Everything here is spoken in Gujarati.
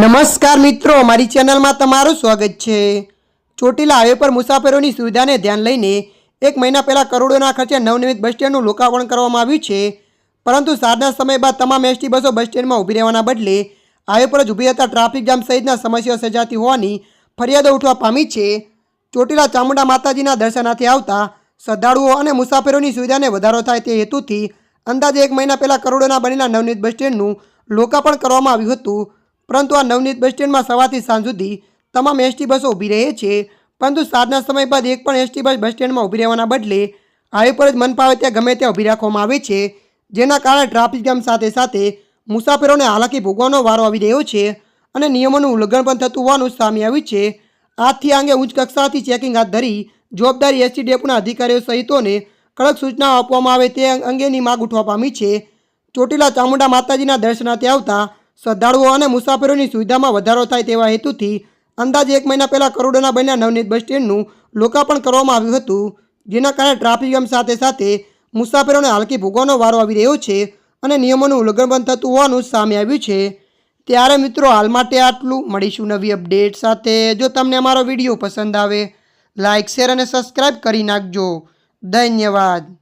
નમસ્કાર મિત્રો, મારી ચેનલમાં તમારું સ્વાગત છે। ચોટીલા હાઈવે પર મુસાફરોની સુવિધાને ધ્યાન લઈને 1 મહિના પહેલા કરોડોના ખર્ચે નવનિર્મિત બસ સ્ટેન્ડનું લોકાર્પણ કરવામાં આવ્યું છે, પરંતુ સાંજના સમય બાદ તમામ એસટી બસો બસ સ્ટેન્ડમાં ઊભી રહેવાના બદલે હાઈવે પર જ ઊભી રહેતા ટ્રાફિક જામ સહિતના સમસ્યાઓ સર્જાતી હોવાની ફરિયાદો ઉઠવા પામી છે। ચોટીલા ચામુંડા માતાજીના દર્શનાર્થે આવતા શ્રદ્ધાળુઓ અને મુસાફરોની સુવિધાને વધારો થાય તે હેતુથી અંદાજે 1 મહિના પહેલા કરોડોના બનેલા નવનિર્મિત બસ સ્ટેન્ડનું લોકાર્પણ કરવામાં આવ્યું હતું, પરંતુ આ નવનીત બસ સ્ટેન્ડમાં સવારથી સાંજ સુધી તમામ એસટી બસો ઊભી રહે છે, પરંતુ સાંજના સમય બાદ એક પણ એસટી બસ સ્ટેન્ડમાં ઊભી રહેવાના બદલે હાઈવે પર જ મન ફાવે ત્યાં ગમે ત્યાં ઊભી રાખવામાં આવે છે, જેના કારણે ટ્રાફિક જામ સાથે સાથે મુસાફરોને હાલાકી ભોગવવાનો વારો આવી રહ્યો છે અને નિયમોનું ઉલ્લંઘન પણ થતું હોવાનું સામે આવ્યું છે। આથી આ અંગે ઉચ્ચ કક્ષાથી ચેકિંગ હાથ ધરી જવાબદારી એસટી ડેપોના અધિકારીઓ સહિતોને કડક સૂચનાઓ આપવામાં આવે તે અંગેની માંગ ઉઠવા પામી છે। ચોટીલા ચામુંડા માતાજીના દર્શનાર્થે આવતા શ્રદ્ધાળુઓ અને મુસાફરોની સુવિધામાં વધારો થાય તેવા હેતુથી અંદાજે 1 મહિના પહેલા કરોડોના બન્યા નવનીત બસ સ્ટેન્ડનું લોકાર્પણ કરવામાં આવ્યું હતું, જેના કારણે ટ્રાફિક જામ સાથે સાથે મુસાફરોને હાલકી ભોગવવાનો વારો આવી રહ્યો છે અને નિયમોનું ઉલ્લંઘન પણ થતું હોવાનું સામે આવ્યું છે। ત્યારે મિત્રો, હાલ માટે આટલું। મળીશું નવી અપડેટ સાથે। જો તમને અમારો વિડીયો પસંદ આવે, લાઇક, શેર અને સબસ્ક્રાઈબ કરી નાખજો। ધન્યવાદ।